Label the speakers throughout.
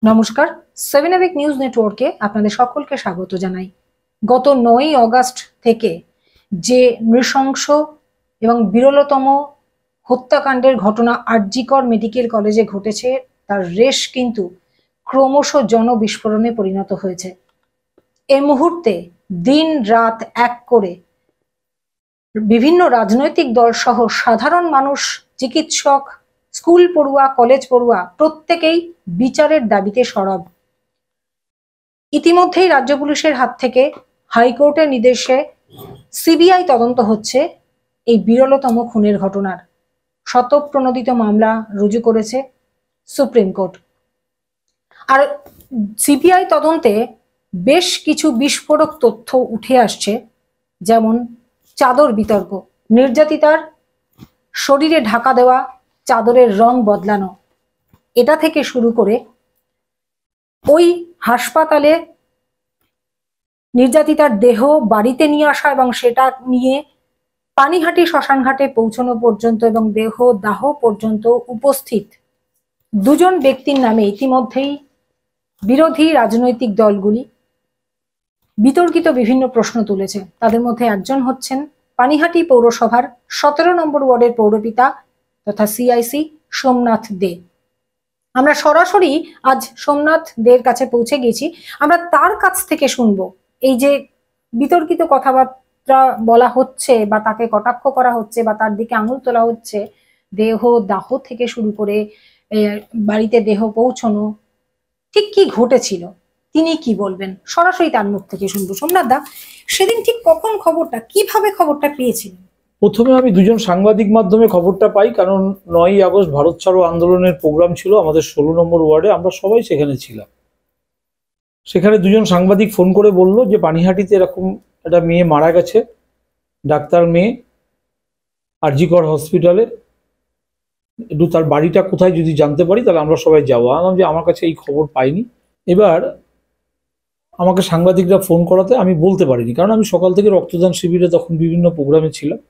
Speaker 1: নমস্কার, 7 নিউজ নেটওয়ার্কে আপনাদের সকলকে স্বাগত জানাই। গত 9ই অগাস্ট থেকে যে নৃশংস এবং বিরলতম হত্যাকাণ্ডের ঘটনা আরজিকর মেডিকেল কলেজে ঘটেছে, তার রেশ কিন্তু ক্রমশ জনবিস্ফোরণে পরিণত হয়েছে। এই মুহূর্তে দিন রাত এক করে বিভিন্ন রাজনৈতিক দল সহ সাধারণ মানুষ, চিকিৎসক, স্কুল পড়ুয়া, কলেজ পড়ুয়া প্রত্যেকেই বিচারের দাবিতে সরব। ইতিমধ্যেই রাজ্য পুলিশের হাত থেকে হাইকোর্টের নির্দেশে সিবিআই তদন্ত হচ্ছে এই বিরলতম খুনের ঘটনার। শতপ্রণোদিত মামলা রুজু করেছে সুপ্রিম কোর্ট। আর সিবিআই তদন্তে বেশ কিছু বিস্ফোরক তথ্য উঠে আসছে, যেমন চাদর বিতর্ক, নির্যাতিতার শরীরে ঢাকা দেওয়া চাদরের রং বদলানো, এটা থেকে শুরু করে ওই হাসপাতালে নির্যাতিতার দেহ বাড়িতে নিয়ে আসা এবং সেটা নিয়ে পানিহাটি শ্মশানঘাটে পৌঁছানো পর্যন্ত এবং দেহ দাহ পর্যন্ত উপস্থিত দুজন ব্যক্তির নামে ইতিমধ্যেই বিরোধী রাজনৈতিক দলগুলি বিতর্কিত বিভিন্ন প্রশ্ন তুলেছে। তাদের মধ্যে একজন হচ্ছেন পানিহাটি পৌরসভার 17 নম্বর ওয়ার্ডের পৌরপিতা তথা সিআইসি সোমনাথ দে। আমরা সরাসরি আজ সোমনাথ দের কাছে পৌঁছে গেছি। আমরা তার কাছ থেকে শুনবো এই যে বিতর্কিত কথাবার্তা বলা হচ্ছে বা তাকে কটাক্ষ করা হচ্ছে বা তার দিকে আঙুল তোলা হচ্ছে, দেহ দাহ থেকে শুরু করে বাড়িতে দেহ পৌঁছানো, ঠিক কি ঘটেছিল, তিনি কি বলবেন, সরাসরি তার মুখ থেকে শুনবো। সোমনাথ দা, সেদিন ঠিক কখন খবরটা, কিভাবে খবরটা পেয়েছিলেন?
Speaker 2: প্রথমে আমি দুজন সাংবাদিক মাধ্যমে খবরটা পাই, কারণ 9ই আগস্ট ভারত ছাড়ো আন্দোলনের প্রোগ্রাম ছিল আমাদের 16 নম্বর ওয়ার্ডে, আমরা সবাই সেখানে ছিলাম। সেখানে দুজন সাংবাদিক ফোন করে বলল যে পানিহাটিতে এরকম একটা মেয়ে মারা গেছে, ডাক্তার মেয়ে, আরজিকর হসপিটালে, একটু তার বাড়িটা কোথায় যদি জানতে পারি তাহলে আমরা সবাই যাবো। আমি যে আমার কাছে এই খবর পাইনি। এবার আমাকে সাংবাদিকরা ফোন করাতে আমি বলতে পারিনি, কারণ আমি সকাল থেকে রক্তদান শিবিরে তখন বিভিন্ন প্রোগ্রামে ছিলাম।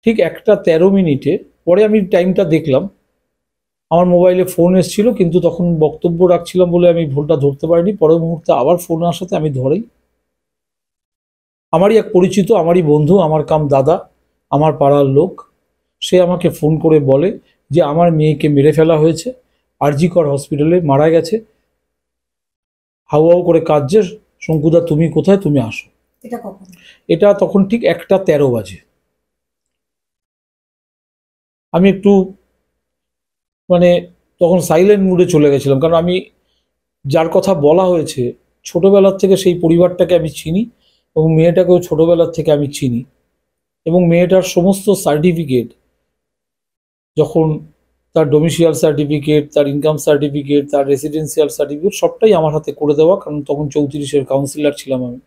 Speaker 2: ঠিক 1:13 পরে আমি টাইমটা দেখলাম, আমার মোবাইলে ফোন এসেছিল, কিন্তু তখন বক্তব্য রাখছিলাম বলে আমি ফোনটা ধরতে পারিনি। পরের মুহূর্তে আবার ফোন আসাতে আমি ধরেই, আমারই এক পরিচিত, আমারই বন্ধু, আমার কাম দাদা, আমার পাড়ার লোক, সে আমাকে ফোন করে বলে যে আমার মেয়েকে মেরে ফেলা হয়েছে, আরজিকর হসপিটালে মারা গেছে, হাউ হাউ করে কাঁদছে, শঙ্কুদা তুমি কোথায়, তুমি আসো। এটা তখন ঠিক 1:13 বাজে। আমি একটু তখন সাইলেন্ট মুডে চলে গেছিলাম, কারণ আমি যার কথা বলা হয়েছে ছোটবেলার থেকে সেই পরিবারটাকে আমি চিনি এবং মেয়েটাকেও ছোটবেলার থেকে আমি চিনি, এবং মেয়েটার সমস্ত সার্টিফিকেট, যখন তার ডোমিসিয়াল সার্টিফিকেট, তার ইনকাম সার্টিফিকেট, তার রেসিডেন্সিয়াল সার্টিফিকেট সবটাই আমার হাতে করে দেওয়া, কারণ তখন 34-এর কাউন্সিলর ছিলাম আমি।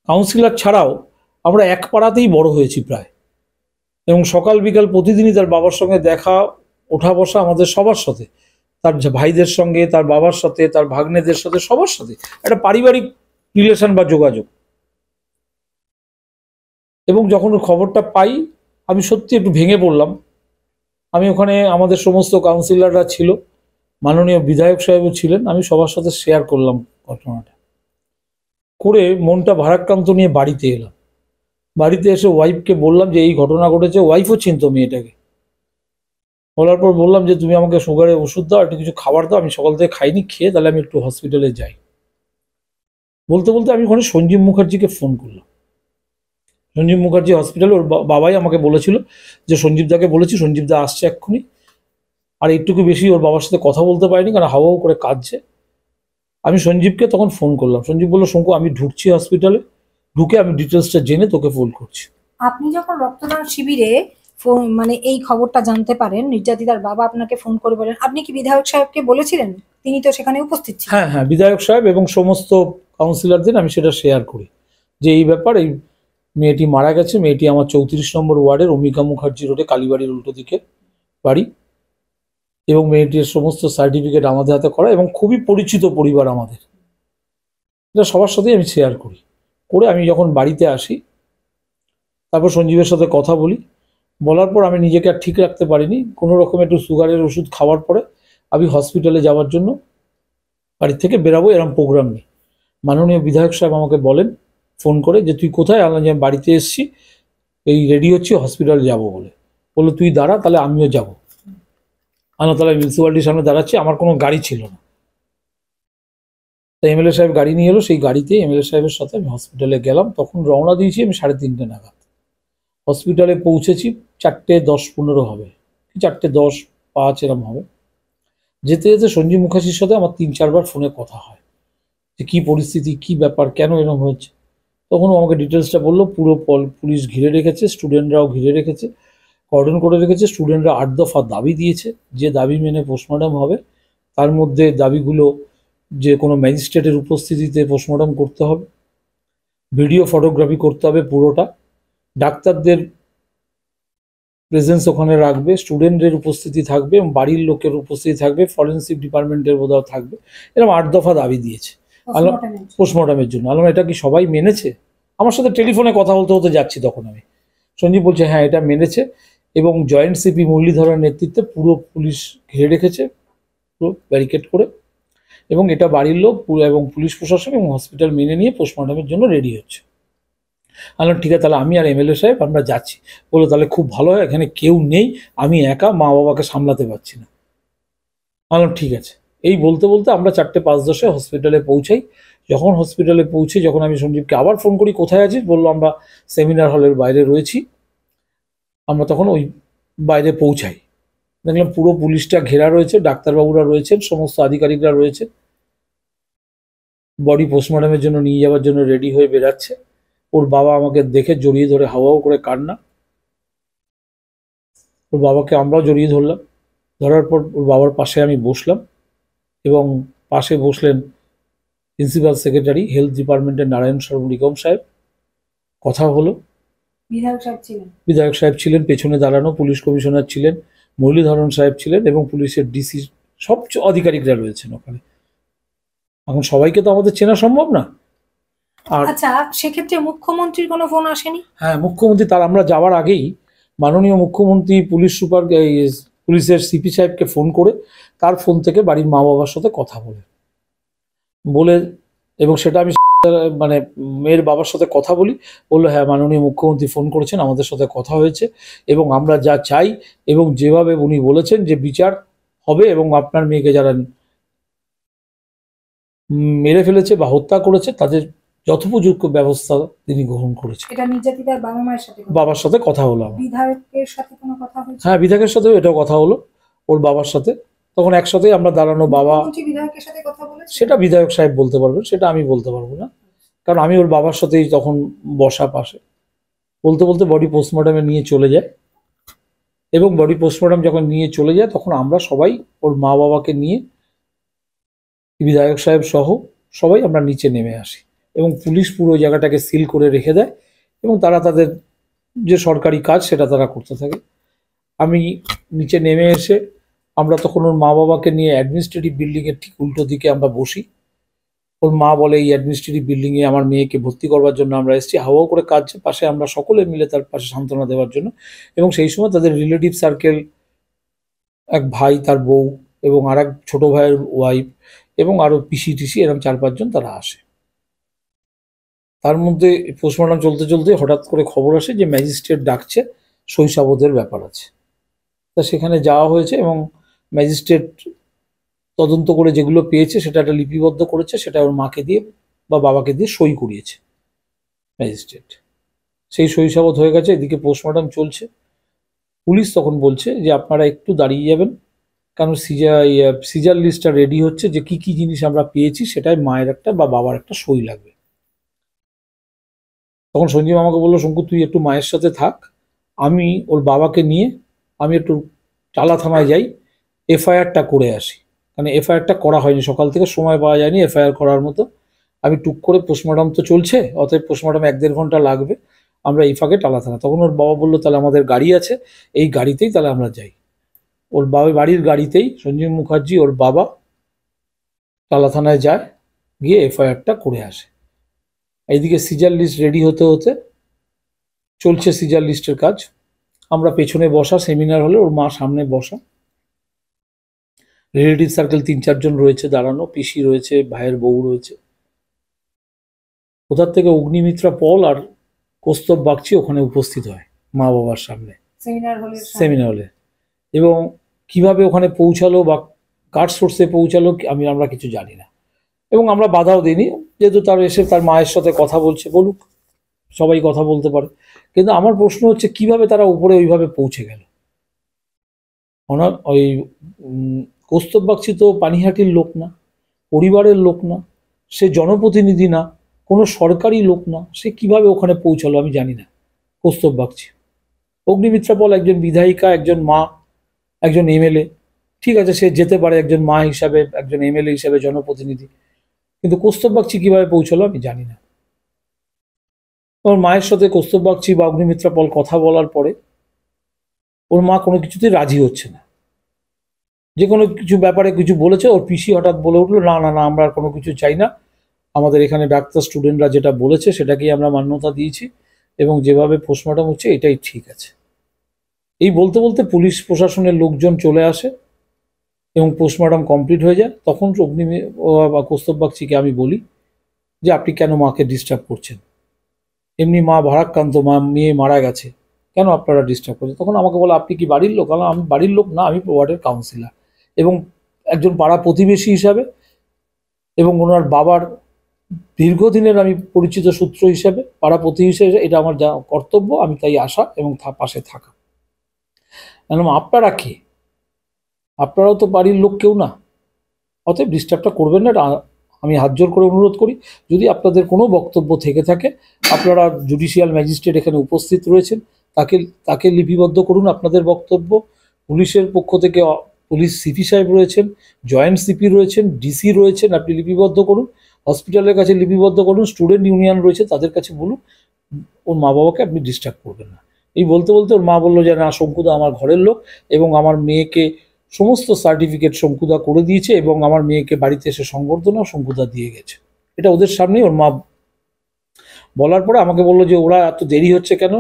Speaker 2: কাউন্সিলর ছাড়াও আমরা এক পাড়াতেই বড় হয়েছি প্রায়, এবং সকাল বিকাল প্রতিদিনই তার বাবার সঙ্গে দেখা, ওঠা বসা আমাদের সবার সাথে, তার ভাইদের সঙ্গে, তার বাবার সাথে, তার ভাগ্নেদের সাথে, সবার সাথে একটা পারিবারিক রিলেশন বা যোগাযোগ। এবং যখন খবরটা পাই আমি সত্যি একটু ভেঙে পড়লাম। আমি ওখানে, আমাদের সমস্ত কাউন্সিলররা ছিল, মাননীয় বিধায়ক সাহেবও ছিলেন, আমি সবার সাথে শেয়ার করলাম ঘটনাটা, করে মনটা ভারাক্রান্ত নিয়ে বাড়িতে এলাম। বাড়িতে এসে ওয়াইফকে বললাম যে এই ঘটনা ঘটেছে। ওয়াইফও চিনত মেয়েটাকে। বলার পর বললাম যে তুমি আমাকে সুগারের ওষুধ দাও, একটু কিছু খাবার দাও, আমি সকাল থেকে খাইনি, খেয়ে তাহলে আমি একটু হসপিটালে যাই। বলতে বলতে আমি ওখানে সঞ্জীব মুখার্জিকে ফোন করলাম। সঞ্জীব মুখার্জি হসপিটালে, ওর বাবাই আমাকে বলেছিল যে সঞ্জীব দাকে বলেছি, সঞ্জীব দা আসছে এক্ষুনি। আর একটুকু বেশি ওর বাবার সাথে কথা বলতে পারিনি, কারণ হাউ হাউ করে কাঁদছে। আমি সঞ্জীবকে তখন ফোন করলাম। সঞ্জীব বললো, শঙ্কু আমি ঢুকছি হসপিটালে, ঢুকে আমি ডিটেলসটা জেনে তোকে ফোন করছি।
Speaker 1: আপনি যখন রক্তদান শিবিরে এই খবরটা জানতে পারেন, নির্যাতিতার বাবা আপনাকে ফোন করে বলেন, আপনি কি বিধায়ক সাহেবকে বলেছিলেন? তিনি তো সেখানে উপস্থিত ছিলেন।
Speaker 2: হ্যাঁ হ্যাঁ, বিধায়ক সাহেব এবং সমস্ত কাউন্সিলরদের আমি সেটা শেয়ার করি যে এই ব্যাপার, এই মেয়েটি মারা গেছে। মেয়েটি আমার 34 নম্বর ওয়ার্ডের অম্বিকা মুখার্জি রোডে কালীবাড়ির উল্টো দিকে বাড়ি, এবং মেয়েটির সমস্ত সার্টিফিকেট আমাদের হাতে করা, এবং খুবই পরিচিত পরিবার আমাদের। এটা সবার সাথেই আমি শেয়ার করি। করে আমি যখন বাড়িতে আসি, তারপর সঞ্জীবের সাথে কথা বলি। বলার পর আমি নিজেকে আর ঠিক রাখতে পারিনি। কোনো রকম একটু সুগারের ওষুধ খাওয়ার পরে আমি হসপিটালে যাওয়ার জন্য বাড়ি থেকে বেরাবো, এরকম প্রোগ্রাম নেই। মাননীয় বিধায়ক সাহেব আমাকে বলেন ফোন করে যে তুই কোথায়? আনলাম যে আমি বাড়িতে এসেছি, এই রেডি হচ্ছি হসপিটালে যাবো বলে। বললো তুই দাঁড়া, তাহলে আমিও যাবো। আনলাম তাহলে মিউনিসিপ্যালিটির সামনে দাঁড়াচ্ছি, আমার কোনো গাড়ি ছিল না। তাই এমএলএ সাহেব গাড়ি নিয়ে এলো, সেই গাড়িতেই এমএলএ সাহেবের সাথে আমি হসপিটালে গেলাম। তখন রওনা দিয়েছি আমি 3:30 নাগাদ। হসপিটালে পৌঁছেছি 4:10-15 হবে, 4:10-5 এরম হবে। যেতে যেতে সঞ্জীব মুখার্জির সাথে আমার 3-4 বার ফোনে কথা হয় যে কী পরিস্থিতি, কী ব্যাপার, কেন এরকম হচ্ছে। তখন ও আমাকে ডিটেলসটা বললো। পুরো পুলিশ ঘিরে রেখেছে, স্টুডেন্টরাও ঘিরে রেখেছে, কর্ডন করে রেখেছে। স্টুডেন্টরা 8 দফা দাবি দিয়েছে, যে দাবি মেনে পোস্টমর্টম হবে। তার মধ্যে দাবিগুলো যে কোনো ম্যাজিস্ট্রেটের উপস্থিতিতে পোস্টমর্টম করতে হবে, ভিডিও ফটোগ্রাফি করতে হবে পুরোটা, ডাক্তারদের প্রেজেন্স ওখানে রাখবে, স্টুডেন্টদের উপস্থিতি থাকবে এবং বাড়ির লোকের উপস্থিতি থাকবে, ফরেন্সিক ডিপার্টমেন্টের বোধহয় থাকবে। এরকম 8 দফা দাবি দিয়েছে পোস্টমর্টমের জন্য। আলাম এটা কি সবাই মেনেছে? আমার সাথে টেলিফোনে কথা বলতে হতে যাচ্ছি তখন আমি। সঞ্জীব বলছে হ্যাঁ এটা মেনেছে, এবং জয়েন্ট সিপি মুরলীধরের নেতৃত্বে পুরো পুলিশ ঘিরে রেখেছে, পুরো ব্যারিকেড করে, এবং এটা বাড়ির লোক এবং পুলিশ প্রশাসন এবং হসপিটাল মেনে নিয়ে পোস্টমর্টমের জন্য রেডি হচ্ছে। বললাম ঠিক আছে, তাহলে আমি আর এমএলএ সাহেব আমরা যাচ্ছি। বললো তাহলে খুব ভালো হয়, এখানে কেউ নেই, আমি একা, মা বাবাকে সামলাতে পারছি না। বললাম ঠিক আছে। এই বলতে বলতে আমরা 4:05 হসপিটালে পৌঁছাই। যখন হসপিটালে পৌঁছে, যখন আমি সঞ্জীবকে আবার ফোন করি কোথায় আছিস, বললো আমরা সেমিনার হলের বাইরে রয়েছি। আমরা তখন ওই বাইরে পৌঁছাই, দেখলাম পুরো পুলিশটা ঘেরা রয়েছে, ডাক্তারবাবুরা রয়েছেন, সমস্ত আধিকারিকরা রয়েছে, বডি পোস্টমর্টমের জন্য নিয়ে যাওয়ার জন্য রেডি হয়ে বেরাচ্ছে। ওর বাবা আমাকে দেখে জড়িয়ে ধরে হাওয়াও করে কান্না। ওর বাবাকে আমরাও জড়িয়ে ধরলাম। ধরার পর ওর বাবার পাশে আমি বসলাম, এবং পাশে বসলেন প্রিন্সিপাল সেক্রেটারি হেলথ ডিপার্টমেন্টের নারায়ণ শর্মা নিগম সাহেব। কথা হলো। বিধায়ক সাহেব ছিলেন, পেছনে দাঁড়ানো পুলিশ কমিশনার ছিলেন, মুরলীধরন সাহেব ছিলেন, এবং পুলিশের ডিসি, সব আধিকারিকরা রয়েছেন ওখানে। এখন সবাইকে তো আমাদের চেনা সম্ভব না। আর
Speaker 1: আচ্ছা, সেক্ষেত্রে মুখ্যমন্ত্রীর কোনো ফোন আসেনি?
Speaker 2: হ্যাঁ, মুখ্যমন্ত্রী, তার আমরা যাওয়ার আগেই মাননীয় মুখ্যমন্ত্রী পুলিশ সুপার পুলিশের সিপি সাহেবকে ফোন করে, তার ফোন থেকে বাড়ির মা বাবার সাথে কথা বলে, এবং সেটা আমি মানে মেয়ের বাবার সাথে কথা বলি। বললো হ্যাঁ মাননীয় মুখ্যমন্ত্রী ফোন করেছেন, আমাদের সাথে কথা হয়েছে, এবং আমরা যা চাই এবং যেভাবে উনি বলেছেন যে বিচার হবে, এবং আপনার মেয়েকে যারা মেরে ফেলেছে বা হত্যা করেছে তাদের যথোপযুক্ত ব্যবস্থা তিনি গ্রহণ করেছেন।
Speaker 1: এটা নির্যাতিতার বাবা মায়ের সাথে
Speaker 2: বাবার সাথে কথা হলো আমার।
Speaker 1: বিধায়কের সাথে কোনো কথা হয়েছে?
Speaker 2: হ্যাঁ, বিধায়কের সাথেও এটাও কথা হলো, ওর বাবার সাথে। তখন একসাথেই আমরা দাঁড়ানো। বাবা
Speaker 1: বিধায়কের সাথে কথা বলেছে?
Speaker 2: সেটা বিধায়ক সাহেব বলতে পারবেন, সেটা আমি বলতে পারবো না, কারণ আমি ওর বাবার সাথেই তখন বসা পাশে। বলতে বলতে বডি পোস্টমর্টমে নিয়ে চলে যায়, এবং বডি পোস্টমর্টম যখন নিয়ে চলে যায় তখন আমরা সবাই ওর মা বাবাকে নিয়ে, বিধায়ক সাহেব সহ সবাই আমরা নিচে নেমে আসি, এবং পুলিশ পুরো জায়গাটাকে সিল করে রেখে দেয়, এবং তারা তাদের যে সরকারি কাজ সেটা তারা করতে থাকে। আমি নিচে নেমে এসে, আমরা তখন ওর মা বাবাকে নিয়ে অ্যাডমিনিস্ট্রেটিভ বিল্ডিংয়ের ঠিক উল্টো দিকে আমরা বসি। ওর মা বলে এই অ্যাডমিনিস্ট্রেটিভ বিল্ডিংয়ে আমার মেয়েকে ভর্তি করবার জন্য আমরা এসেছি। হাওয়াও করে কাজ পাশে, আমরা সকলে মিলে তার পাশে সান্ত্বনা দেওয়ার জন্য। এবং সেই সময় তাদের রিলেটিভ সার্কেল, এক ভাই, তার বউ, এবং আর এক ছোটো ভাইয়ের ওয়াইফ, এবং আরও পিসি টিসি, এরকম 4-5 জন তারা আসে। তার মধ্যে পোস্টমর্টম চলতে চলতে হঠাৎ করে খবর আসে যে ম্যাজিস্ট্রেট ডাকছে, শৈশাবদের ব্যাপার আছে। তা সেখানে যাওয়া হয়েছে, এবং ম্যাজিস্ট্রেট তদন্ত করে যেগুলো পেয়েছে সেটা একটা লিপিবদ্ধ করেছে, সেটা ওর মাকে দিয়ে বা বাবাকে দিয়ে সই করিয়েছে ম্যাজিস্ট্রেট। সেই শৈশাবত হয়ে গেছে, এদিকে পোস্টমর্টম চলছে। পুলিশ তখন বলছে যে আপনারা একটু দাঁড়িয়ে যাবেন, কারণ সিজার লিস্টটা রেডি হচ্ছে, যে কি কি জিনিস আমরা পেয়েছি সেটাই মায়ের একটা বা বাবার একটা সই লাগবে। তখন সঞ্জীব আমাকে বললো শঙ্কু তুই একটু মায়ের সাথে থাক, আমি ওর বাবাকে নিয়ে আমি একটু টালা থানায় যাই, এফআইআরটা করে আসি। কারণ এফআইআরটা করা হয়নি, সকাল থেকে সময় পাওয়া যায়নি এফআইআর করার মতো। আমি টুক করে, পোস্টমর্টম তো চলছে, অতএব পোস্টমর্টম 1-1.5 ঘন্টা লাগবে, আমরা এই ফাঁকে টালা থানা। তখন ওর বাবা বললো তাহলে আমাদের গাড়ি আছে, এই গাড়িতেই তাহলে আমরা যাই। ওর বাড়ির গাড়িতেই সঞ্জীব মুখার্জি ওর বাবা টালা থানায় যায়, গিয়ে এফআইআরটা করে আসে। এইদিকে সিজার লিস্ট রেডি হতে হতে চলছে সিজার লিস্টের কাজ। আমরা পেছনে বসা সেমিনার হলে, ওর মা সামনে বসা। রিলেটিভ সার্কেল 3-4 জন রয়েছে দাঁড়ানো, পিসি রয়েছে, ভাইয়ের বউ রয়েছে। কোথার থেকে অগ্নিমিত্রা পল আর কৌস্তব বাগচি ওখানে উপস্থিত হয় মা বাবার সামনে সেমিনার হলে। এবং কিভাবে ওখানে পৌঁছালো বা কার সোর্সে পৌঁছালো আমরা কিছু জানি না, এবং আমরা বাধাও দিইনি, যেহেতু তার এসে তার মায়ের সাথে কথা বলছে, বলুক, সবাই কথা বলতে পারে। কিন্তু আমার প্রশ্ন হচ্ছে কিভাবে তারা উপরে ওইভাবে পৌঁছে গেল। ওই কৌস্তব বাগচি তো পানিহাটির লোক না, পরিবারের লোক না, সে জনপ্রতিনিধি না, কোনো সরকারি লোক না, সে কিভাবে ওখানে পৌঁছালো আমি জানি না। কৌস্তব বাগচি, অগ্নিমিত্রা পল একজন বিধায়িকা, একজন মা, একজন এমএলএ, ঠিক আছে, সে যেতে পারে একজন মা হিসাবে, একজন এমএলএ হিসাবে, জনপ্রতিনিধি, কিন্তু কৌস্তব বাগচি কিভাবে পৌঁছালো আমি জানি না। ওর মায়ের সাথে কৌস্তব বাগচি বা অগ্নিমিত্রা পল কথা বলার পরে ওর মা কোনো কিছুতেই রাজি হচ্ছে না। যে কোনো কিছু ব্যাপারে কিছু বলেছে, ওর পিসি হঠাৎ বলে উঠলো, না না না, আমরা আর কোনো কিছু চাই না, আমাদের এখানে ডাক্তার স্টুডেন্টরা যেটা বলেছে সেটাকেই আমরা মান্যতা দিয়েছি, এবং যেভাবে পোস্টমর্টম হচ্ছে এটাই ঠিক আছে। এই বলতে বলতে পুলিশ প্রশাসনের লোকজন চলে আসে এবং পোস্টমর্টম কমপ্লিট হয়ে যায়। তখন কৌস্তব বাগচিকে আমি বলি যে আপনি কেন মাকে ডিস্টার্ব করছেন, এমনি মা ভারাক্রান্ত, মেয়ে মারা গেছে, কেন আপনারা ডিস্টার্ব করছেন? তখন আমাকে বলে আপনি কি বাড়ির লোক? আমি বাড়ির লোক না, আমি ওয়ার্ডের কাউন্সিলর এবং একজন পাড়া প্রতিবেশী হিসাবে এবং ওনার বাবার দীর্ঘদিনের আমি পরিচিত সূত্র হিসাবে, পাড়া প্রতিবেশী হিসেবে এটা আমার যা কর্তব্য, আমি তাই আসা এবং পাশে থাকা। আপনারা কে? আপনারাও তো বাড়ির লোক কেউ না, অতএব ডিস্টার্বটা করবেন না। আমি হাত জোর করে অনুরোধ করি, যদি আপনাদের কোনো বক্তব্য থেকে থাকে, আপনারা জুডিশিয়াল ম্যাজিস্ট্রেট এখানে উপস্থিত রয়েছেন, তাকে লিপিবদ্ধ করুন আপনাদের বক্তব্য। পুলিশের পক্ষ থেকে পুলিশ সিপি সাহেব রয়েছেন, জয়েন্ট সিপি রয়েছেন, ডিসি রয়েছেন, আপনি লিপিবদ্ধ করুন। হসপিটালের কাছে লিপিবদ্ধ করুন, স্টুডেন্ট ইউনিয়ন রয়েছে তাদের কাছে বলুন, ওর মা বাবাকে আপনি ডিস্টার্ব করবেন না। এই বলতে বলতে ওর মা বললো যে না, শঙ্কুদা আমার ঘরের লোক এবং আমার মেয়েকে সমস্ত সার্টিফিকেট শঙ্কুদা করে দিয়েছে এবং আমার মেয়েকে বাড়িতে এসে সংবর্ধনাও শঙ্কুদা দিয়ে গেছে। এটা ওদের সামনেই ওর মা বলার পরে আমাকে বললো যে ওরা এত দেরি হচ্ছে কেন,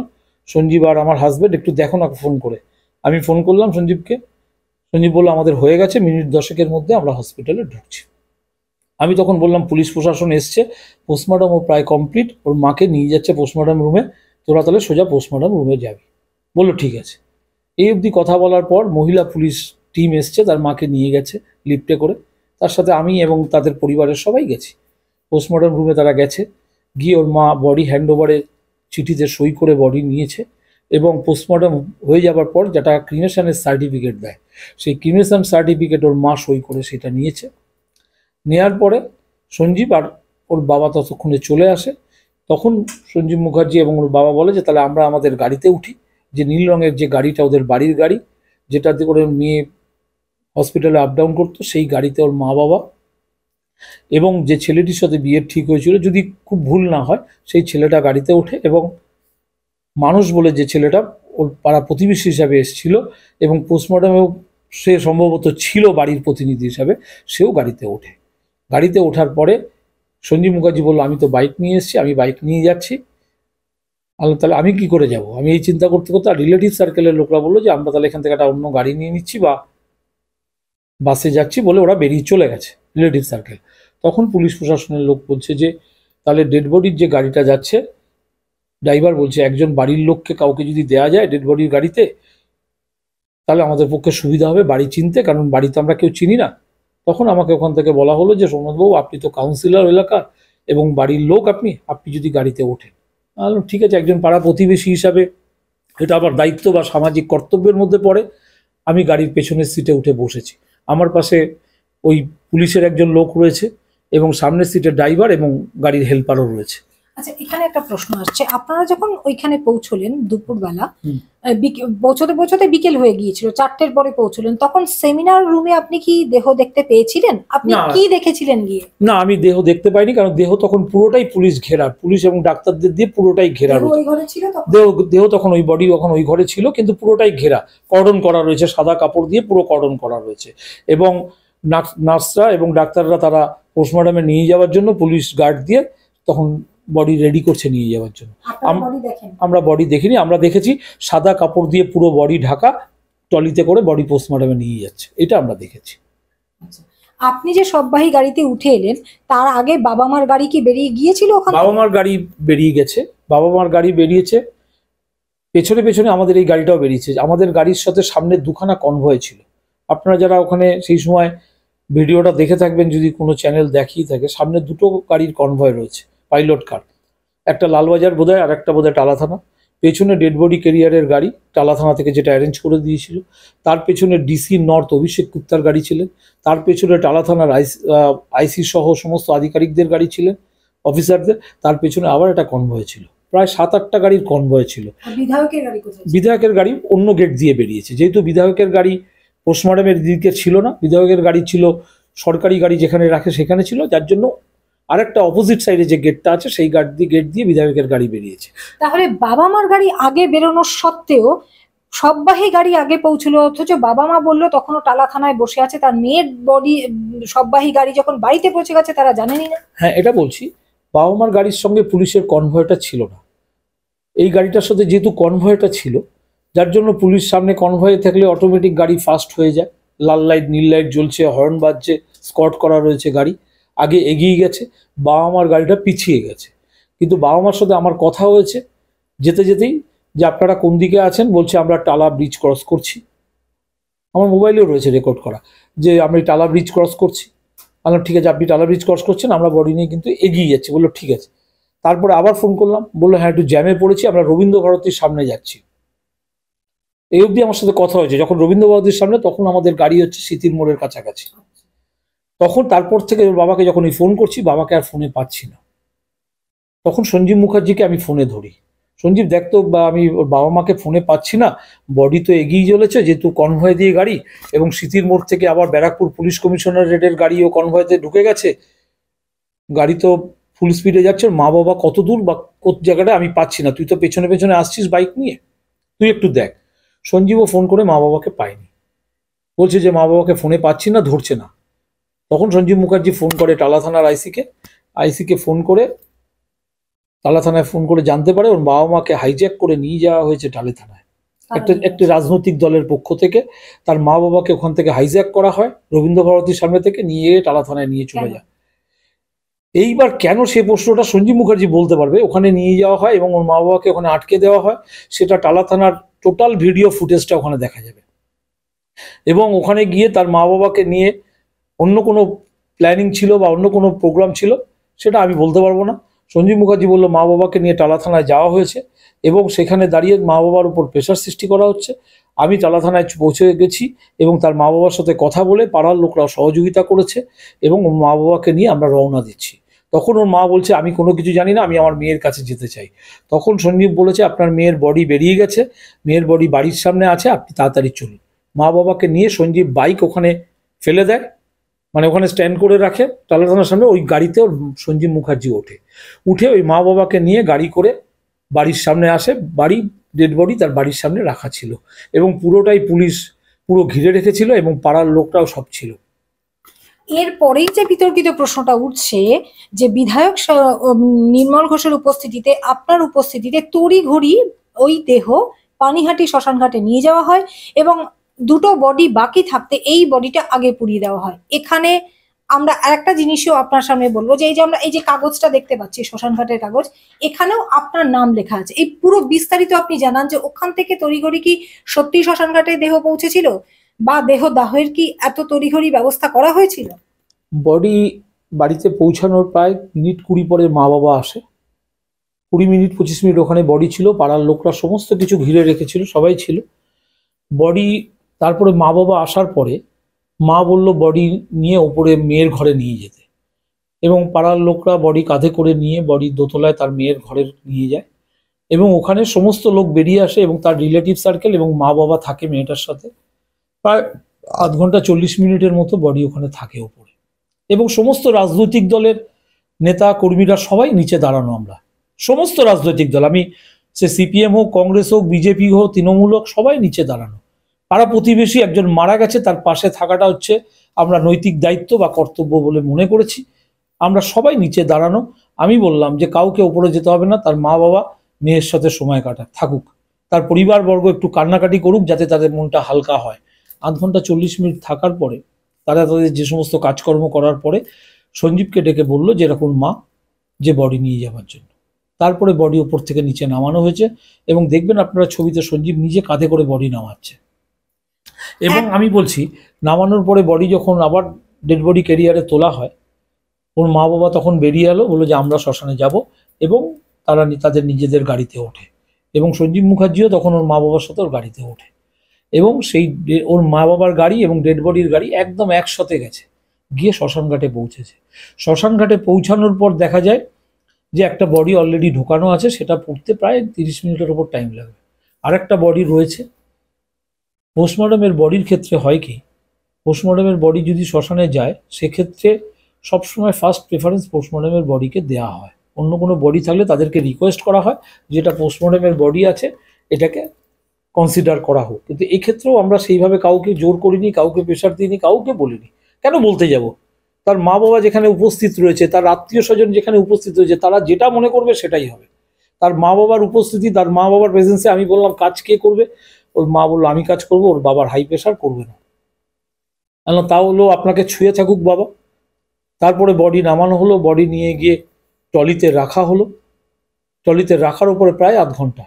Speaker 2: সঞ্জীব আর আমার হাজব্যান্ড একটু দেখো না ফোন করে। আমি ফোন করলাম সঞ্জীবকে, সঞ্জীব বললো আমাদের হয়ে গেছে, মিনিট 10-এর মধ্যে আমরা হসপিটালে ঢুকছি। আমি তখন বললাম পুলিশ প্রশাসন এসছে, পোস্টমর্টমও প্রায় কমপ্লিট, ওর মাকে নিয়ে যাচ্ছে পোস্টমর্টম রুমে, তোরা তাহলে সোজা পোস্টমর্টম রুমে যাবি। বললো ঠিক আছে। এই অবধি কথা বলার পর মহিলা পুলিশ টিম এসছে, তার মাকে নিয়ে গেছে লিফটে করে, তার সাথে আমি এবং তাদের পরিবারের সবাই গেছি। পোস্টমর্টম রুমে তারা গেছে, গিয়ে ওর মা বডি হ্যান্ডওভারের চিঠিতে সই করে বডি নিয়েছে এবং পোস্টমর্টম হয়ে যাবার পর যেটা ক্রিমেশনের সার্টিফিকেট দেয়, সেই ক্রিমেশন সার্টিফিকেট ওর মা সই করে সেটা নিয়েছে। নেওয়ার পরে সঞ্জীব আর ওর বাবা ততক্ষণে চলে আসে। তখন সঞ্জীব মুখার্জি এবং ওর বাবা বলে যে তাহলে আমরা আমাদের গাড়িতে উঠি, যে নীল রঙের যে গাড়িটা ওদের বাড়ির গাড়ি, যেটাতে করে মেয়ে হসপিটালে আপ ডাউন করতো, সেই গাড়িতে ওর মা বাবা এবং যে ছেলেটির সাথে বিয়ের ঠিক হয়েছিল, যদি খুব ভুল না হয়, সেই ছেলেটা গাড়িতে ওঠে এবং মানুষ বলে যে ছেলেটা ওর পাড়া প্রতিবেশী হিসাবে এসেছিল এবং পোস্টমর্টমেও সে সম্ভবত ছিল বাড়ির প্রতিনিধি হিসাবে, সেও গাড়িতে ওঠে। গাড়িতে ওঠার পরে সঞ্জীব মুখার্জি বললো আমি তো বাইক নিয়ে এসেছি, আমি বাইক নিয়ে যাচ্ছি। তাহলে আমি কি করে যাব? আমি এই চিন্তা করতে করতে আর রিলেটিভ সার্কেলের লোকরা বললো যে আমরা তাহলে এখান থেকে একটা অন্য গাড়ি নিয়ে নিচ্ছি বা বাসে যাচ্ছি, বলে ওরা বেরিয়ে চলে গেছে রিলেটিভ সার্কেল। তখন পুলিশ প্রশাসনের লোক বলছে যে তাহলে ডেড বডির যে গাড়িটা যাচ্ছে, ড্রাইভার বলছে একজন বাড়ির লোককে কাউকে যদি দেয়া যায় ডেড বডির গাড়িতে, তাহলে আমাদের পক্ষে সুবিধা হবে বাড়ি চিনতে, কারণ বাড়ি তো আমরা কেউ চিনি না। তখন আমাকে ওখান থেকে বলা হলো যে সোমনাথবাবু, আপনি তো কাউন্সিলর এলাকার এবং বাড়ির লোক, আপনি যদি গাড়িতে ওঠেন। ঠিক আছে, একজন পাড়া প্রতিবেশী হিসাবে এটা আবার দায়িত্ব বা সামাজিক কর্তব্যের মধ্যে পড়ে। আমি গাড়ির পেছনের সিটে উঠে বসেছি, আমার পাশে ওই পুলিশের একজন লোক রয়েছে এবং সামনের সিটে ড্রাইভার এবং গাড়ির হেল্পারও রয়েছে।
Speaker 1: আচ্ছা, এখানে একটা প্রশ্ন আসছে, আপনারা যখন ওইখানে পৌঁছলেন দুপুরবেলা, পৌঁছতে পৌঁছতে বিকেল হয়ে গিয়েছিল, 4টের পরে পৌঁছলেন, তখন সেমিনার রুমে আপনি কি দেহ দেখতে পেয়েছিলেন? আপনি কি দেখেছিলেন গিয়ে?
Speaker 2: না, আমি দেহ দেখতে পাইনি, কারণ দেহ তখন পুরোটাই পুলিশ ঘেরা, পুলিশ এবং ডাক্তারদের দিয়ে পুরোটাই ঘেরা রয়েছে। দেহ তখন ওই বডি তখন ওই ঘরে ছিল, কিন্তু পুরোটাই ঘেরা, কর্ডন করা রয়েছে, সাদা কাপড় দিয়ে পুরো কর্ডন করা রয়েছে এবং নার্সরা এবং ডাক্তাররা তারা পোস্টমর্টমে নিয়ে যাওয়ার জন্য পুলিশ গার্ড দিয়ে তখন বডি রেডি করছে নিয়ে যাওয়ার জন্য। আমরা বডি দেখিনি, আমরা দেখেছি সাদা কাপড় দিয়ে পুরো বডি ঢাকা, ট্রলিতে করে বডি পোস্টমর্টমে নিয়ে যাচ্ছে, এটা আমরা দেখেছি।
Speaker 1: আপনি যে সববাহী গাড়িতে উঠে এলেন, তার আগে বাবা মার গাড়ি কি বেরিয়ে গিয়েছিল ওখান
Speaker 2: বাবা
Speaker 1: থেকে?
Speaker 2: মার গাড়ি বেরিয়ে গেছে, বাবা মার গাড়ি বেরিয়েছে, পেছনে পেছনে আমাদের এই গাড়িটাও বেরিয়েছে। আমাদের গাড়ির সাথে সামনে দুখানা কনভয় ছিল। আপনারা যারা ওখানে সেই সময় ভিডিওটা দেখে থাকবেন, যদি কোনো চ্যানেল দেখিয়ে থাকে, সামনে দুটো গাড়ির কনভয় রয়েছে, পাইলট কার, একটা লালবাজার বোধহয় আর একটা বোধহয় টালা থানা। পেছনে ডেড বডি ক্যারিয়ারের গাড়ি টালা থানা থেকে যেটা অ্যারেঞ্জ করে দিয়েছিল, তার পেছনে ডিসি নর্থ অভিষেক গুপ্তার গাড়ি ছিলেন, তার পেছনে টালা থানার আইসি সহ সমস্ত আধিকারিকদের গাড়ি ছিলেন, অফিসারদের। তার পেছনে আবার একটা কনভয় ছিল, প্রায় 7-8টা গাড়ির কনভয় ছিল।
Speaker 1: বিধায়কের গাড়ি কোথায়?
Speaker 2: বিধায়কের গাড়ি অন্য গেট দিয়ে বেরিয়েছে, যেহেতু বিধায়কের গাড়ি পোস্টমর্টমের দিকে ছিল না, বিধায়কের গাড়ি ছিল সরকারি গাড়ি যেখানে রাখে সেখানে ছিল, যার জন্য আরেকটা অপোজিট সাইডে যে গেটটা আছে সেই গেট দিয়ে বিধায়কের গাড়ি বেরিয়েছে।
Speaker 1: তাহলে বাবা মার গাড়ি আগে বেরোনোর সত্ত্বেও সববাহী গাড়ি আগে পৌঁছলো, অথচ বাবা মা বললো তখনও টালা থানায় বসে আছে, তার মেয়ের বডি সববাহী গাড়ি যখন বাড়িতে পৌঁছে গেছে তারা জানেনই না।
Speaker 2: হ্যাঁ, এটা বলছি, বাবা মার গাড়ির সঙ্গে পুলিশের কনভয়টা ছিল না। এই গাড়িটার সাথে যেহেতু কনভয়টা ছিল, যার জন্য পুলিশ সামনে কনভয়ে থাকলে অটোমেটিক গাড়ি ফাস্ট হয়ে যায়, লাল লাইট নীল লাইট জ্বলছে, হর্ন বাজছে, স্কট করা রয়েছে, গাড়ি আগে এগিয়ে গেছে, বাবা মার গাড়িটা পিছিয়ে গেছে। কিন্তু বাবা মার সাথে আমার কথা হয়েছে যেতে যেতেই, যে আপনারা কোন দিকে আছেন, বলছে আমরা টালা ব্রিজ ক্রস করছি। আমার মোবাইলেও রয়েছে রেকর্ড করা, যে আমি টালা ব্রিজ ক্রস করছি। বললাম ঠিক আছে, আপনি টালা ব্রিজ ক্রস করছেন, আমরা বডি নিয়ে কিন্তু এগিয়ে যাচ্ছি। বললো ঠিক আছে। তারপরে আবার ফোন করলাম, বললো হ্যাঁ একটু জ্যামে পড়েছি, আমরা রবীন্দ্র ভারতীর সামনে যাচ্ছি। এই অবধি আমার সাথে কথা হয়েছে। যখন রবীন্দ্র ভারতীর সামনে, তখন আমাদের গাড়ি হচ্ছে স্মৃতির মোড়ের কাছাকাছি। তখন তারপর থেকে ওর বাবাকে যখন ফোন করছি, বাবাকে আর ফোনে পাচ্ছি না। তখন সঞ্জীব মুখার্জিকে আমি ফোনে ধরি, সঞ্জীব দেখতো, বা আমি ওর বাবা মাকে ফোনে পাচ্ছি না, বডি তো এগিয়ে চলেছে যেহেতু কনভয় দিয়ে গাড়ি, এবং স্মৃতির মোড় থেকে আবার ব্যারাকপুর পুলিশ কমিশনারেটের গাড়িও কনভয়তে ঢুকে গেছে, গাড়ি তো ফুল স্পিডে যাচ্ছে। মা বাবা কত দূর বা কোন জায়গাটা আমি পাচ্ছি না, তুই তো পেছনে পেছনে আসছিস বাইক নিয়ে, তুই একটু দেখ। সঞ্জীবও ফোন করে মা বাবাকে পায়নি, বলছে যে মা বাবাকে ফোনে পাচ্ছি না, ধরছে না। তখন সঞ্জীব মুখার্জি ফোন করে টালা থানার আইসিকে ফোন করে, টালা থানায় ফোন করে জানতে পারে ওর বাবা মাকে হাইজ্যাক করে নিয়ে যাওয়া হয়েছে টালা থানায়। একটি রাজনৈতিক দলের পক্ষ থেকে তার মা বাবাকে ওখান থেকে হাইজ্যাক করা হয়, রবীন্দ্র ভারতীর সামনে থেকে নিয়ে টালা থানায় নিয়ে চলে যায়। এইবার কেন, সে প্রশ্নটা সঞ্জীব মুখার্জি বলতে পারবে। ওখানে নিয়ে যাওয়া হয় এবং ওর মা বাবাকে ওখানে আটকে দেওয়া হয়, সেটা টালা থানার টোটাল ভিডিও ফুটেজটা ওখানে দেখা যাবে। এবং ওখানে গিয়ে তার মা বাবাকে নিয়ে অন্য কোনো প্ল্যানিং ছিল বা অন্য কোনো প্রোগ্রাম ছিল, সেটা আমি বলতে পারবো না। সঞ্জীব মুখার্জি বলল মা বাবাকে নিয়ে টালা থানায় যাওয়া হয়েছে এবং সেখানে দাঁড়িয়ে মা বাবার উপর প্রেশার সৃষ্টি করা হচ্ছে। আমি টালা থানায় পৌঁছে গেছি এবং তার মা বাবার সাথে কথা বলে পাড়ার লোকরাও সহযোগিতা করেছে এবং ওর মা বাবাকে নিয়ে আমরা রওনা দিচ্ছি। তখন ওর মা বলছে আমি কোনো কিছু জানি না, আমি আমার মেয়ের কাছে যেতে চাই। তখন সঞ্জীব বলেছে আপনার মেয়ের বডি বেরিয়ে গেছে, মেয়ের বডি বাড়ির সামনে আছে, আপনি তাড়াতাড়ি চলুন। মা বাবাকে নিয়ে সঞ্জীব বাইক ওখানে ফেলে দেয়, মানে ওখানে স্ট্যান্ড করে রাখে টালা থানার সামনে। ওই গাড়িতে ওর সঞ্জীব মুখার্জি উঠে ওই মা বাবাকে নিয়ে গাড়ি করে বাড়ির সামনে আসে। বাড়ি ডেড বডি তার বাড়ির সামনে রাখা ছিল এবং পুরোটাই পুলিশ পুরো ঘিরে রেখেছিল এবং পাড়ার লোকটাও সব ছিল।
Speaker 1: এরপরেই যে বিতর্কিত প্রশ্নটা উঠছে যে বিধায়ক নির্মল ঘোষের উপস্থিতিতে, আপনার উপস্থিতিতে তড়িঘড়ি ওই দেহ পানিহাটি শ্মশানঘাটে নিয়ে যাওয়া হয় এবং দুটো বডি বাকি থাকতে এই বডিটা আগে পুড়িয়ে দেওয়া হয়। এখানে আমরা আরেকটা জিনিসও আপনার সামনে বলবো, যে এই যে আমরা এই যে কাগজটা দেখতে পাচ্ছি শ্মশানঘাটের কাগজ, এখানেও আপনার নাম লেখা আছে। এই পুরো বিস্তারিত আপনি জানান যে ওখান থেকে তড়িঘড়ি কি সত্যি শ্মশানঘাটে দেহ পৌঁছেছিল, বা দেহ দাহের কি এত তড়িঘড়ি ব্যবস্থা করা হয়েছিল?
Speaker 2: বডি বাড়িতে পৌঁছানোর প্রায় মিনিট 20 পরে মা বাবা আসে। 20 মিনিট 25 মিনিট ওখানে বডি ছিল, পাড়ার লোকরা সমস্ত কিছু ঘিরে রেখেছিল, সবাই ছিল। বডি তারপরে মা বাবা আসার পরে মা বলল বডি নিয়ে ওপরে মেয়ের ঘরে নিয়ে যেতে, এবং পাড়ার লোকরা বডি কাঁধে করে নিয়ে বডি দোতলায় তার মেয়ের ঘরে নিয়ে যায় এবং ওখানে সমস্ত লোক বেরিয়ে আসে এবং তার রিলেটিভ সার্কেল এবং মা বাবা থাকে মেয়েটার সাথে। প্রায় আধ ঘন্টা 40 মিনিটের মতো বডি ওখানে থাকে ওপরে, এবং সমস্ত রাজনৈতিক দলের নেতা কর্মীরা সবাই নিচে দাঁড়ানো। আমরা সমস্ত রাজনৈতিক দল, আমি সে সিপিএম হোক, কংগ্রেস হোক, বিজেপি হোক, তৃণমূল হোক, সবাই নিচে দাঁড়ানো। পাড়া প্রতিবেশী একজন মারা গেছে, তার পাশে থাকাটা হচ্ছে আমরা নৈতিক দায়িত্ব বা কর্তব্য বলে মনে করেছি। আমরা সবাই নিচে দাঁড়ানো। আমি বললাম যে কাউকে উপরে যেতে হবে না, তার মা বাবা মেয়ের সাথে সময় থাকুক, তার পরিবারবর্গ একটু কান্নাকাটি করুক যাতে তাদের মনটা হালকা হয়। আধ ঘন্টা 40 মিনিট থাকার পরে তারা তাদের যে সমস্ত কাজকর্ম করার পরে সঞ্জীবকে ডেকে বললো যে এরকম মা, যে বডি নিয়ে যাওয়ার জন্য। তারপরে বডি ওপর থেকে নিচে নামানো হয়েছে এবং দেখবেন আপনারা ছবিতে সঞ্জীব নিজে কাঁধে করে বডি নামাচ্ছে। এবং আমি বলছি, নামানোর পরে বডি যখন আবার ডেড বডি ক্যারিয়ারে তোলা হয়, ওর মা বাবা তখন বেরিয়ে এলো, বললো যে আমরা শ্মশানে যাব, এবং তারা তাদের নিজেদের গাড়িতে ওঠে এবং সঞ্জীব মুখার্জিও তখন ওর মা বাবার সাথে ওর গাড়িতে ওঠে এবং সেই ওর মা বাবার গাড়ি এবং ডেড বডির গাড়ি একদম একসাথে গেছে, গিয়ে শ্মশান ঘাটে পৌঁছেছে। শ্মশান ঘাটে পৌঁছানোর পর দেখা যায় যে একটা বডি অলরেডি ঢোকানো আছে, সেটা পড়তে প্রায় 30 মিনিটের ওপর টাইম লাগবে। আরেকটা বডি রয়েছে। পোস্টমর্টমের বডির ক্ষেত্রে হয় কি, পোস্টমর্টমের বডি যদি শ্মশানে যায় সেক্ষেত্রে সবসময় ফার্স্ট প্রেফারেন্স পোস্টমর্টমের বডিকে দেওয়া হয়। অন্য কোনো বডি থাকলে তাদেরকে রিকোয়েস্ট করা হয় যেটা পোস্টমর্টমের বডি আছে এটাকে কনসিডার করা হোক। কিন্তু এক্ষেত্রেও আমরা সেইভাবে কাউকে জোর করিনি, কাউকে প্রেশার দিইনি, কাউকে বলিনি। কেন বলতে যাব? তার মা বাবা যেখানে উপস্থিত রয়েছে, তার আত্মীয় স্বজন যেখানে উপস্থিত রয়েছে, তারা যেটা মনে করবে সেটাই হবে। তার মা বাবার উপস্থিতি, তার মা বাবার প্রেজেন্সে আমি বললাম কাজ কে করবে, ওর মা বললো আমি কাজ করবো, ওর বাবার হাই প্রেশার, করবে না। তা হলো আপনাকে ছুঁয়ে থাকুক বাবা। তারপরে বডি নামানো হলো, বডি নিয়ে গিয়ে ট্রলিতে রাখা হলো। ট্রলিতে রাখার উপরে প্রায় আধ ঘন্টা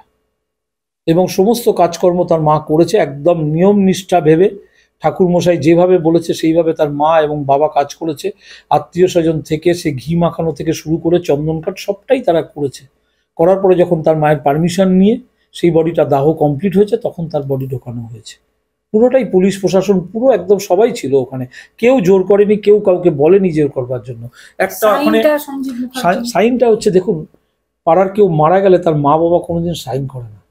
Speaker 2: এবং সমস্ত কাজকর্ম তার মা করেছে একদম নিয়ম নিষ্ঠা ভেবে। ঠাকুরমশাই যেভাবে বলেছে সেইভাবে তার মা এবং বাবা কাজ করেছে। আত্মীয় স্বজন থেকে সে ঘি মাখানো থেকে শুরু করে চন্দন কাঠ সবটাই তারা করেছে। করার পরে যখন তার মায়ের পারমিশন নিয়ে সেই বডিটা দাহ কমপ্লিট হয়েছে, তখন তার বডি ঢোকানো হয়েছে। পুরোটাই পুলিশ প্রশাসন, পুরো একদম সবাই ছিল ওখানে, কেউ জোর করেনি, কেউ কাউকে বলেনি জোর করবার জন্য। একটা ওখানে সাইনটা হচ্ছে, দেখুন পাড়ার কেউ মারা গেলে তার মা বাবা কোনোদিন সাইন করে না,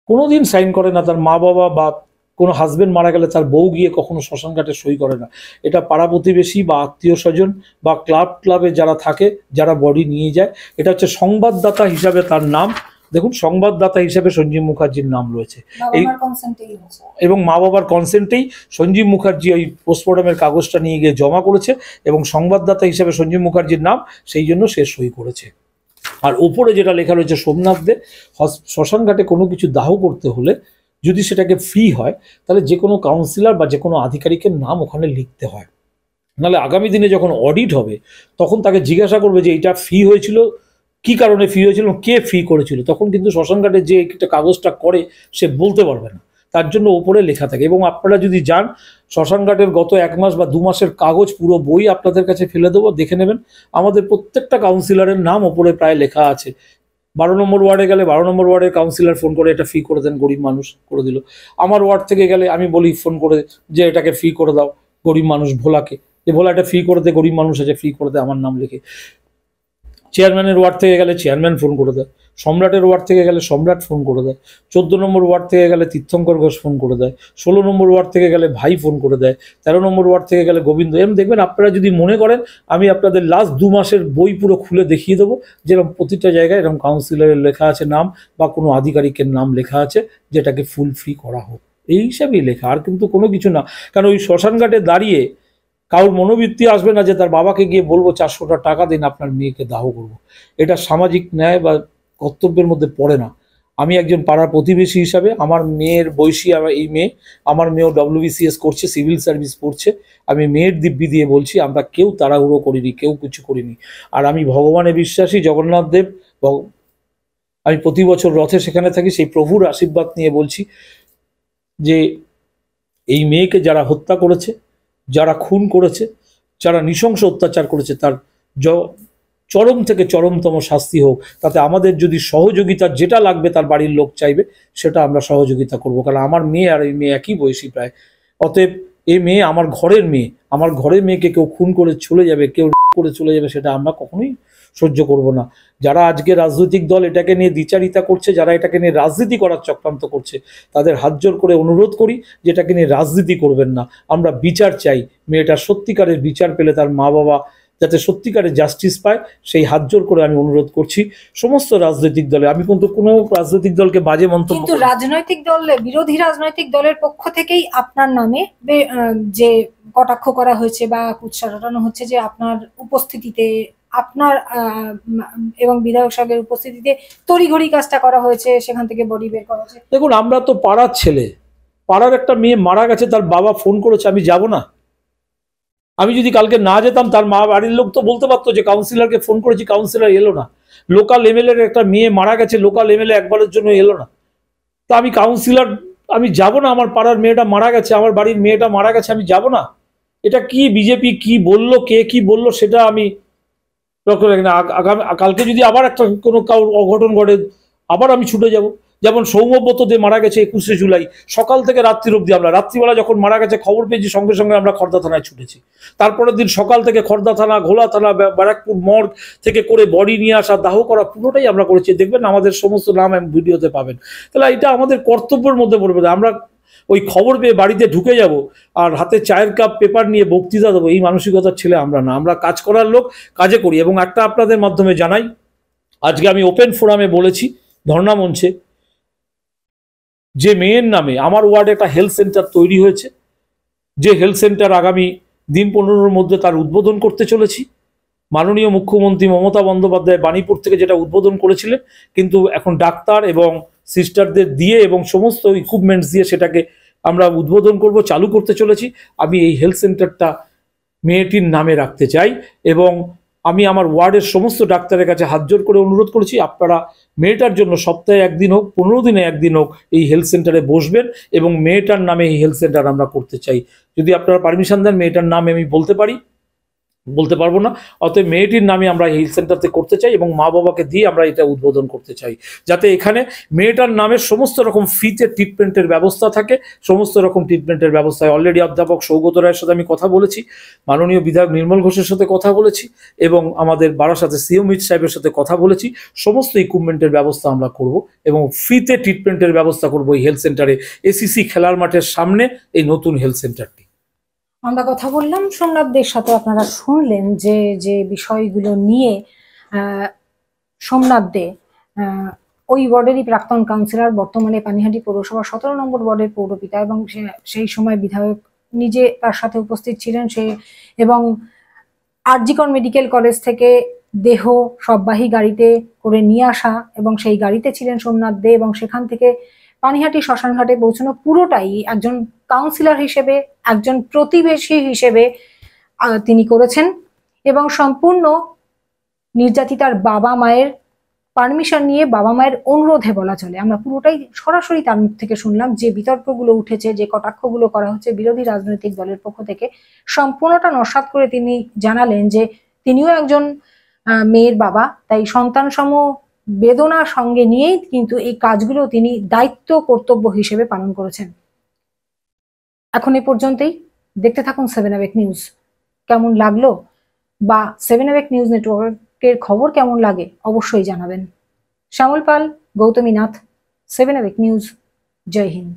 Speaker 2: কোনোদিন সাইন করে না। তার মা বাবা বা কোনো হাজবেন্ড মারা গেলে তার বউ গিয়ে কখনো শ্মশান ঘাটে সই করে না। এটা পাড়া প্রতিবেশী বা আত্মীয় স্বজন বা ক্লাবে যারা থাকে, যারা বডি নিয়ে যায়, এটা হচ্ছে সংবাদদাতা হিসাবে তার নাম। দেখুন, সংবাদদাতা হিসেবে সঞ্জীব মুখার্জির নাম রয়েছে এবং মা বাবার কনসেন্টেই সঞ্জীব মুখার্জি ওই পোস্টমর্টমের কাগজটা নিয়ে গিয়ে জমা করেছে এবং সংবাদদাতা হিসেবে সঞ্জীব মুখার্জির নাম, সেই জন্য সে সই করেছে। আর ওপরে যেটা লেখা রয়েছে সোমনাথ দে, শ্মশান ঘাটে কোনো কিছু দাহ করতে হলে যদি সেটাকে ফ্রি হয়, তাহলে যে কোনো কাউন্সিলর বা যে কোনো আধিকারিকের নাম ওখানে লিখতে হয়। নাহলে আগামী দিনে যখন অডিট হবে তখন তাকে জিজ্ঞাসা করবে যে এটা ফি হয়েছিল, কি কারণে ফি হয়েছিল, কে ফি করেছিল, তখন কিন্তু শ্মশান ঘাটে যে একটা কাগজটা করে সে বলতে পারবে না। তার জন্য ওপরে লেখা থাকে। এবং আপনারা যদি যান, শ্মশান ঘাটের গত 1 মাস বা 2 মাসের কাগজ পুরো বই আপনাদের কাছে ফেলে দেবো, দেখে নেবেন। আমাদের প্রত্যেকটা কাউন্সিলরের নাম ওপরে প্রায় লেখা আছে। 12 নম্বর ওয়ার্ডে গেলে 12 নম্বর ওয়ার্ডের কাউন্সিলর ফোন করে এটা ফি করে দেন, গরিব মানুষ, করে দিল। আমার ওয়ার্ড থেকে গেলে আমি বলি ফোন করে যে এটাকে ফি করে দাও, গরিব মানুষ ভোলাকে, যে ভোলা এটা ফি করে দে, গরিব মানুষ আছে, ফি করে দে আমার নাম লিখে। চেয়ারম্যানের ওয়ার্ড থেকে গেলে চেয়ারম্যান ফোন করে দেয়, সম্রাটের ওয়ার্ড থেকে গেলে সম্রাট ফোন করে দেয়, 14 নম্বর ওয়ার্ড থেকে গেলে তীর্থঙ্কর ঘোষ ফোন করে দেয়, 16 নম্বর ওয়ার্ড থেকে গেলে ভাই ফোন করে দেয়, 13 নম্বর ওয়ার্ড থেকে গেলে গোবিন্দ। এরকম দেখবেন, আপনারা যদি মনে করেন আমি আপনাদের লাস্ট 2 মাসের বই পুরো খুলে দেখিয়ে দেবো, যেরকম প্রতিটা জায়গায় এরকম কাউন্সিলরের লেখা আছে নাম বা কোনো আধিকারিকের নাম লেখা আছে, যেটাকে ফুল ফ্রি করা হোক, এই হিসাবেই লেখা, আর কিন্তু কোনো কিছু না। কারণ ওই শ্মশান ঘাটে দাঁড়িয়ে কারোর মনোবৃত্তি আসবে না যে তার বাবাকে গিয়ে বলবো 400টা টাকা দিন আপনার মেয়েকে দাহ করবো। এটা সামাজিক ন্যায় বা কর্তব্যের মধ্যে পড়ে না। আমি একজন পাড়ার প্রতিবেশী হিসাবে, আমার মেয়ের বয়সী, এই মেয়ে, আমার মেয়েও WBCS করছে, সিভিল সার্ভিস পড়ছে, আমি মেয়ের দিব্যি দিয়ে বলছি আমরা কেউ তাড়াহুড়ো করিনি, কেউ কিছু করিনি। আর আমি ভগবানে বিশ্বাসী, জগন্নাথ দেব, আমি প্রতি বছর রথে সেখানে থাকি, সেই প্রভুর আশীর্বাদ নিয়ে বলছি যে এই মেয়েকে যারা হত্যা করেছে, যারা খুন করেছে, যারা নৃশংস অত্যাচার করেছে, তার চরম থেকে চরমতম শাস্তি হোক। তাতে আমাদের যদি সহযোগিতা যেটা লাগবে তার বাড়ির লোক চাইবে, সেটা আমরা সহযোগিতা করব। কারণ আমার মেয়ে আর এই মেয়ে একই বয়সী প্রায়। অতএব এই মেয়ে আমার ঘরের মেয়ে, আমার ঘরের মেয়েকে কেউ খুন করে চলে যাবে, কেউ করে চলে যাবে, সেটা আমরা কখনোই সহ্য করব না। যারা আজকে রাজনৈতিক দল এটাকে নিয়ে দ্বিচারিতা করছে, যারা এটাকে নিয়ে রাজনীতি করার চক্রান্ত করছে, তাদের হাত জোর করে অনুরোধ করি যে এটাকে নিয়ে রাজনীতি করবেন না। আমরা বিচার চাই, মেয়েটার সত্যিকারের বিচার পেলে তার মা বাবা যাতে সত্যিকারের জাস্টিস পায়, সেই হাত জোর করে আমি অনুরোধ করছি সমস্ত রাজনৈতিক দলে। আমি কিন্তু কোনো রাজনৈতিক দলকে বাজে মন্তব্য,
Speaker 1: কিন্তু রাজনৈতিক দলে, বিরোধী রাজনৈতিক দলের পক্ষ থেকেই আপনার নামে যে কটাক্ষ করা হয়েছে বা কুৎসা রটানো হচ্ছে যে আপনার উপস্থিতিতে, আপনার এবং বিধায়ক সাহেবের উপস্থিতিতে তড়িঘড়ি কাজটা করা হয়েছে, সেখান থেকে বডি বের করা হয়েছে।
Speaker 2: দেখুন আমরা তো পাড়ার ছেলে, পাড়ার একটা মেয়ে মারা গেছে, তার বাবা ফোন করেছে, আমি যাব না? আমি যদি কালকে না যেতাম, তার মা বাড়ির লোক তো বলতে পারতো যে কাউন্সিলরকে ফোন করেছি, কাউন্সিলর এলো না। লোকাল এমএলএ একটা মেয়ে মারা গেছে, লোকাল এমএলএ একবারের জন্য এলো না। তা আমি কাউন্সিলর, আমি যাব না? আমার পাড়ার মেয়েটা মারা গেছে, আমার বাড়ির মেয়েটা মারা গেছে, আমি যাব না? এটা কি বিজেপি কি বললো, কে কি বললো, সেটা আমি লক্ষ্য রাখি না। আগামী কালকে যদি আবার একটা কোনো কারোর অঘটন ঘটে, আবার আমি ছুটে যাব। যেমন সৌম্যব্রত দে মারা গেছে 21শে জুলাই, সকাল থেকে রাত্রির অবধি আমরা, রাত্রিবেলা যখন মারা গেছে খবর পেয়েছি, সঙ্গে সঙ্গে আমরা খর্দা থানায় ছুটেছি। তারপরের দিন সকাল থেকে খর্দা থানা, ঘোলা থানা, ব্যারাকপুর মর্গ থেকে করে বডি নিয়ে আসা, দাহ করা, পুরোটাই আমরা করেছি। দেখবেন আমাদের সমস্ত নাম ভিডিওতে পাবেন। তাহলে এটা আমাদের কর্তব্যের মধ্যে পড়বে। আমরা ওই খবর পেয়ে বাড়িতে ঢুকে যাব আর হাতে চায়ের কাপ পেপার নিয়ে বক্তৃতা দেবো, এই মানসিকতার ছেলে আমরা না। আমরা কাজ করার লোক, কাজে করি। এবং একটা আপনাদের মাধ্যমে জানাই, আজকে আমি ওপেন ফোরামে বলেছি, ধর্ণা মঞ্চে, যে মেয়ের নামে আমার ওয়ার্ডে একটা হেলথ সেন্টার তৈরি হয়েছে, যে হেলথ সেন্টার আগামী দিন 15-র মধ্যে তার উদ্বোধন করতে চলেছি। মাননীয় মুখ্যমন্ত্রী মমতা বন্দ্যোপাধ্যায় বাণীপুর থেকে যেটা উদ্বোধন করেছিলেন, কিন্তু এখন ডাক্তার এবং সিস্টারদের দিয়ে এবং সমস্ত ইকুইপমেন্টস দিয়ে সেটাকে আমরা উদ্বোধন করব, চালু করতে চলেছি। আমি এই হেলথ সেন্টারটা মেয়েটির নামে রাখতে চাই এবং আমি আমার ওয়ার্ডের সমস্ত ডাক্তারের কাছে হাত জোর করে অনুরোধ করেছি, আপনারা মেয়েটার জন্য সপ্তাহে একদিন হোক, 15 দিনে একদিন হোক, এই হেলথ সেন্টারে বসবেন এবং মেয়েটার নামে এই হেলথ সেন্টার আমরা করতে চাই। যদি আপনারা পারমিশন দেন, মেয়েটার নামে আমি বলতে পারি, বলতে পারবো না। অতএব মেয়েটির নামে আমরা হেলথ সেন্টারতে করতে চাই এবং মা বাবাকে দিয়ে আমরা এটা উদ্বোধন করতে চাই, যাতে এখানে মেয়েটার নামে সমস্ত রকম ফ্রিতে ট্রিটমেন্টের ব্যবস্থা থাকে। সমস্ত রকম ট্রিটমেন্টের ব্যবস্থায় অলরেডি অধ্যাপক সৌগত রায়ের সাথে আমি কথা বলেছি, মাননীয় বিধায়ক নির্মল ঘোষের সাথে কথা বলেছি এবং আমাদের বারাসাতে সিও মিট সাহেবের সাথে কথা বলেছি। সমস্ত ইকুইপমেন্টের ব্যবস্থা আমরা করব এবং ফ্রিতে ট্রিটমেন্টের ব্যবস্থা করব এই হেলথ সেন্টারে, এসিসি খেলার মাঠের সামনে এই নতুন হেলথ সেন্টারটি।
Speaker 1: আমরা কথা বললাম সোমনাথদের সাথে। আপনারা শুনলেন যে যে বিষয়গুলো নিয়ে সোমনাথ দে ওই ওয়ার্ডেরই প্রাক্তন কাউন্সিলর, বর্তমানে পানিহাটি পৌরসভা 17 নম্বর ওয়ার্ডের পৌরপিতা এবং সেই সময় বিধায়ক নিজে তার সাথে উপস্থিত ছিলেন। সে এবং আরজিকর মেডিকেল কলেজ থেকে দেহ সববাহী গাড়িতে করে নিয়ে আসা এবং সেই গাড়িতে ছিলেন সোমনাথ দে এবং সেখান থেকে পানিহাটি শ্মশানঘাটে পৌঁছানো, পুরোটাই একজন কাউন্সিলর হিসেবে, একজন প্রতিবেশী হিসেবে তিনি করেছেন এবং সম্পূর্ণ নির্যাতিতার বাবা মায়ের পারমিশন নিয়ে, বাবা মায়ের অনুরোধে বলা চলে। আমরা পুরোটাই সরাসরি তার মুখ থেকে শুনলাম। যে বিতর্কগুলো উঠেছে, যে কটাক্ষগুলো করা হচ্ছে বিরোধী রাজনৈতিক দলের পক্ষ থেকে, সম্পূর্ণটা নস্যাৎ করে তিনি জানালেন যে তিনিও একজন মেয়ের বাবা, তাই সন্তান সম বেদনার সঙ্গে নিয়েই কিন্তু এই কাজগুলো তিনি দায়িত্ব কর্তব্য হিসেবে পালন করেছেন। এখন এ পর্যন্তই। দেখতে থাকুন 7 আওয়ার নিউজ। কেমন লাগলো বা 7 আওয়ার নিউজ নেটওয়ার্কের খবর কেমন লাগে অবশ্যই জানাবেন। Shyamal Pal, Gautami Nath, 7 hour news. জয় হিন্দ।